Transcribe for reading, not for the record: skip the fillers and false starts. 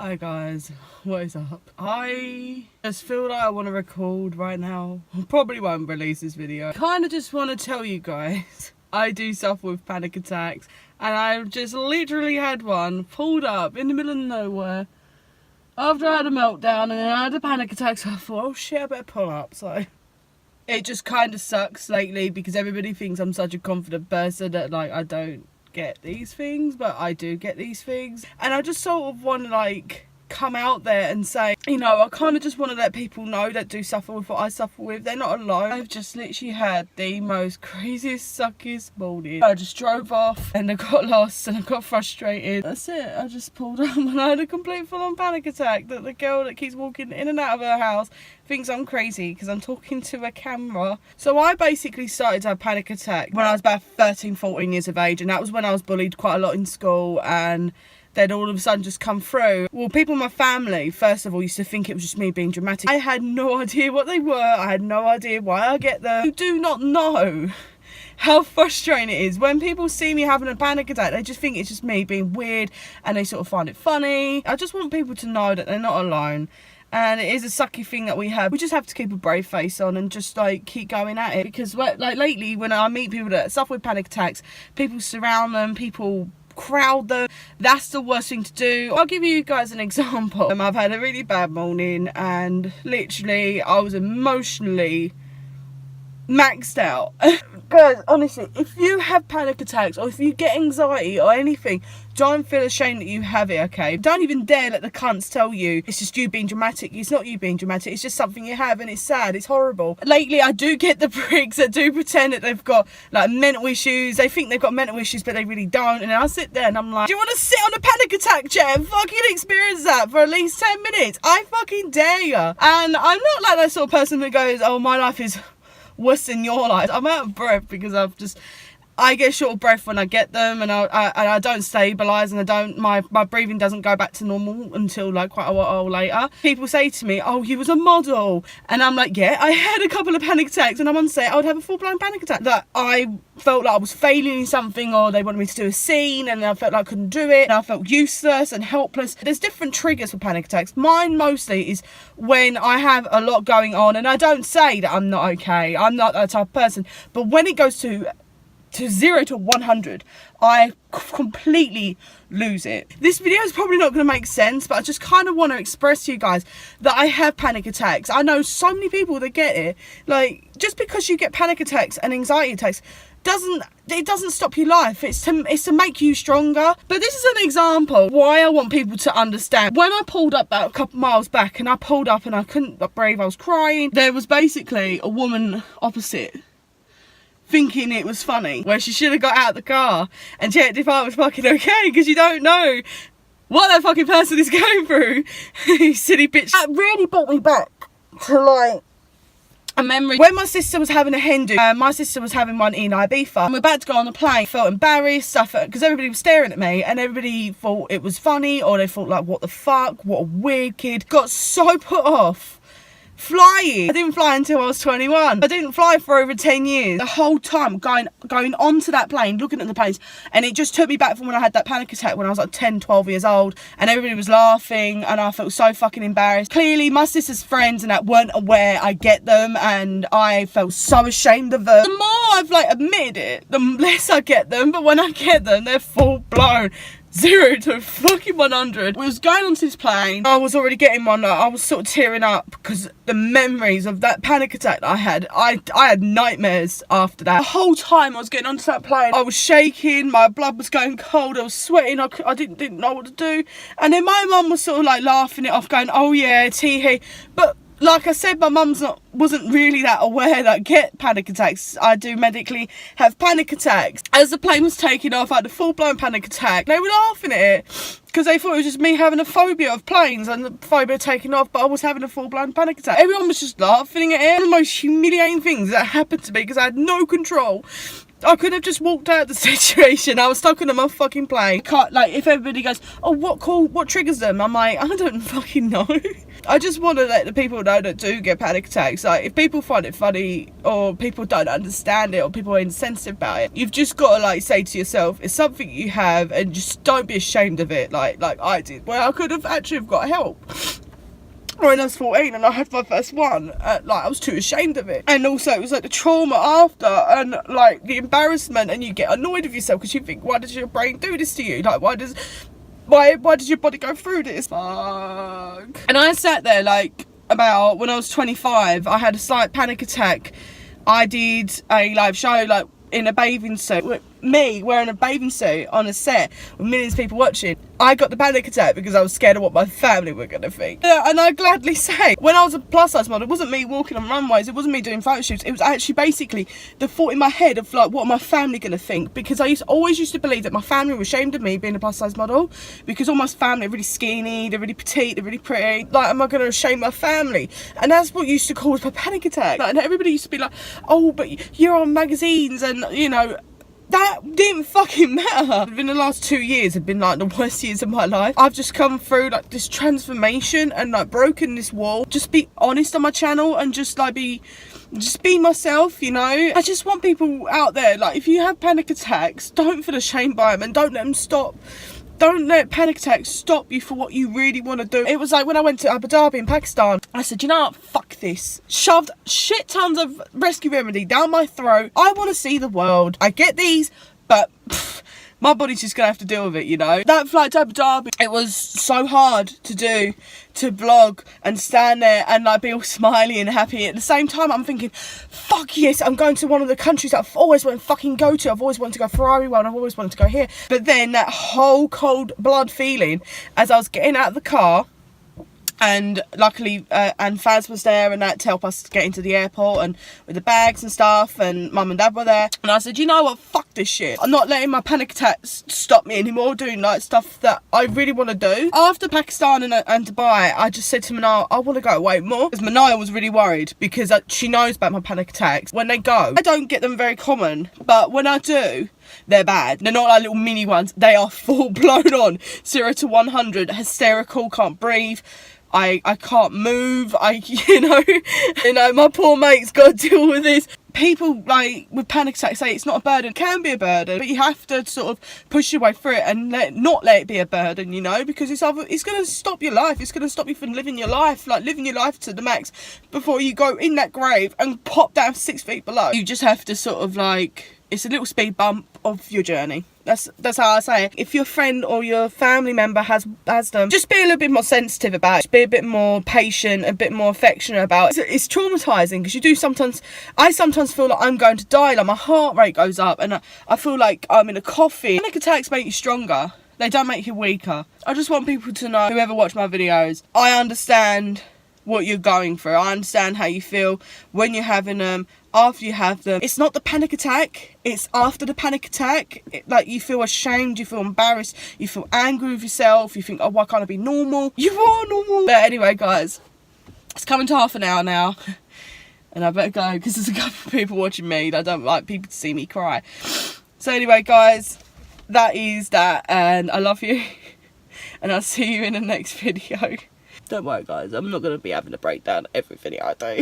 Hi guys, what is up? I just feel like I want to record right now. I probably won't release this video. Kind of just want to tell you guys, I do suffer with panic attacks, and I've just literally had one pulled up in the middle of nowhere after I had a meltdown, and then I had a panic attack, so I thought, oh shit, I better pull up. So it just kind of sucks lately because everybody thinks I'm such a confident person that like I don't get these things, but I do get these things, and I just sort of want to like come out there and say, you know, I kind of just want to let people know that do suffer with what I suffer with. They're not alone. I've just literally had the most craziest, suckiest morning. I just drove off and I got lost and I got frustrated. That's it. I just pulled up and I had a complete full-on panic attack that the girl that keeps walking in and out of her house thinks I'm crazy because I'm talking to a camera. So I basically started to have a panic attack when I was about 13, 14 years of age, and that was when I was bullied quite a lot in school, and they'd all of a sudden just come through. Well, people in my family, first of all, used to think it was just me being dramatic. I had no idea what they were. I had no idea why I get them. You do not know how frustrating it is when people see me having a panic attack. They just think it's just me being weird and they sort of find it funny. I just want people to know that they're not alone. And it is a sucky thing that we have. We just have to keep a brave face on and just like keep going at it. Because like lately, when I meet people that suffer with panic attacks, people surround them, people crowd them. That's the worst thing to do. I'll give you guys an example. I've had a really bad morning and literally I was emotionally maxed out. Guys, honestly, if you have panic attacks or if you get anxiety or anything, don't feel ashamed that you have it, okay? Don't even dare let the cunts tell you it's just you being dramatic. It's not you being dramatic, it's just something you have, and it's sad, it's horrible. Lately, I do get the pricks that do pretend that they've got like mental issues. They think they've got mental issues, but they really don't. And then I sit there and I'm like, do you want to sit on a panic attack chair and fucking experience that for at least 10 minutes? I fucking dare you. And I'm not like that sort of person that goes, oh, my life is worse than your life. I'm out of breath because I get short of breath when I get them, and I don't stabilise, and my breathing doesn't go back to normal until like quite a while later. People say to me, oh, you was a model, and I'm like, yeah, I had a couple of panic attacks, and I'm on set, I would have a full-blown panic attack that I felt like I was failing in something, or they wanted me to do a scene and I felt like I couldn't do it, and I felt useless and helpless. There's different triggers for panic attacks. Mine mostly is when I have a lot going on, and I don't say that I'm not okay, I'm not that type of person, but when it goes to 0 to 100, I completely lose it. This video is probably not going to make sense, but I just kind of want to express to you guys that I have panic attacks. I know so many people that get it. Like, just because you get panic attacks and anxiety attacks doesn't stop your life. It's to make you stronger. But this is an example why I want people to understand. When I pulled up about a couple miles back, and I pulled up and I couldn't breathe, I was crying. There was basically a woman opposite thinking it was funny, where she should have got out of the car and checked if I was fucking okay, because you don't know what that fucking person is going through. You silly bitch. That really brought me back to like a memory when my sister was having a hen do. My sister was having one in Ibiza. I'm about to go on the plane. Felt embarrassed, suffered, because everybody was staring at me and everybody thought it was funny, or they thought like, what the fuck, what a weird kid. Got so put off flying. I didn't fly until I was 21. I didn't fly for over 10 years. The whole time going onto that plane, looking at the planes, and it just took me back from when I had that panic attack when I was like 10, 12 years old, and everybody was laughing and I felt so fucking embarrassed. Clearly my sister's friends and that weren't aware I get them, and I felt so ashamed of them. The more I've like admitted it, the less I get them, but when I get them, they're full blown 0 to fucking 100. We was going onto this plane. I was already getting one. I was sort of tearing up because the memories of that panic attack that I had. I had nightmares after that. The whole time I was getting onto that plane, I was shaking. My blood was going cold. I was sweating. I didn't know what to do. And then my mum was sort of like laughing it off, going, "Oh yeah, tee-hee." But like I said, my mum's wasn't really that aware that I get panic attacks. I do medically have panic attacks. As the plane was taking off, I had a full-blown panic attack. They were laughing at it because they thought it was just me having a phobia of planes and the phobia taking off, but I was having a full-blown panic attack. Everyone was just laughing at it. One of the most humiliating things that happened to me because I had no control I could have just walked out of the situation. I was stuck on a motherfucking plane. Like, if everybody goes, oh, what triggers them? I'm like, I don't fucking know. I just want to let the people know that do get panic attacks. Like, if people find it funny, or people don't understand it, or people are insensitive about it, you've just got to, like, say to yourself, it's something you have, and just don't be ashamed of it, like I did. Well, I could have actually got help when I was 14 and I had my first one. Like, I was too ashamed of it. And also, it was like the trauma after, and like the embarrassment, and you get annoyed with yourself because you think, why does your brain do this to you? Like, why does your body go through this? Fuck. And I sat there, like, about when I was 25, I had a slight panic attack. I did a live show, like, in a bathing suit, with me wearing a bathing suit on a set with millions of people watching. I got the panic attack because I was scared of what my family were going to think. And I gladly say, when I was a plus size model, it wasn't me walking on runways, it wasn't me doing photo shoots, it was actually basically the thought in my head of, like, what are my family going to think? Because I always used to believe that my family were ashamed of me being a plus size model, because all my family are really skinny, they're really petite, they're really pretty. Like, am I going to shame my family? And that's what used to cause my panic attack. Like, and everybody used to be like, oh, but you're on magazines, and, you know, that didn't fucking matter. In the last 2 years have been, like, the worst years of my life. I've just come through, like, this transformation and, like, broken this wall. Just be honest on my channel and just, like, be myself, you know. I just want people out there, like, if you have panic attacks, don't feel ashamed by them, and don't let panic attacks stop you for what you really want to do. It was like when I went to Abu Dhabi in Pakistan, I said, you know what, fuck this. Shoved shit tons of rescue remedy down my throat. I want to see the world. I get these, but my body's just gonna have to deal with it, you know. That flight to Abu Dhabi, it was so hard to do, to vlog and stand there and, like, be all smiley and happy. At the same time, I'm thinking, fuck yes, I'm going to one of the countries that I've always wanted to fucking go to. I've always wanted to go Ferrari World, I've always wanted to go here. But then that whole cold blood feeling as I was getting out of the car, and luckily and Faz was there and that to help us get into the airport, and with the bags and stuff, and mum and dad were there, and I said, you know what, fuck this shit. I'm not letting my panic attacks stop me anymore doing, like, stuff that I really want to do. After Pakistan and Dubai, I just said to Manal, I want to go away more, because Manal was really worried because she knows about my panic attacks. When they go, I don't get them very common, but when I do, they're bad. They're not like little mini ones, they are full blown on 0 to 100, hysterical, can't breathe, I can't move, you know, my poor mate's got to deal with this. People, like, with panic attacks say it's not a burden. It can be a burden, but you have to sort of push your way through it and not let it be a burden, you know, because it's going to stop your life. It's going to stop you from living your life, like, living your life to the max before you go in that grave and pop down 6 feet below. You just have to sort of, like, it's a little speed bump of your journey. That's how I say it. If your friend or your family member has them, just be a little bit more sensitive about it. Just be a bit more patient, a bit more affectionate about it. It's traumatizing because I sometimes feel like I'm going to die. Like, my heart rate goes up and I feel like I'm in a coffin. Panic attacks make you stronger. They don't make you weaker. I just want people to know, whoever watch my videos, I understand what you're going through. I understand how you feel when you're having them, after you have them. It's not the panic attack, it's after the panic attack. Like, you feel ashamed, you feel embarrassed, you feel angry with yourself, you think, oh, why can't I be normal? You are normal. But anyway, guys, it's coming to half an hour now, and I better go because there's a couple of people watching me and I don't like people to see me cry. So anyway, guys, that is that, and I love you, and I'll see you in the next video. Don't worry, guys, I'm not going to be having a breakdown every video I do.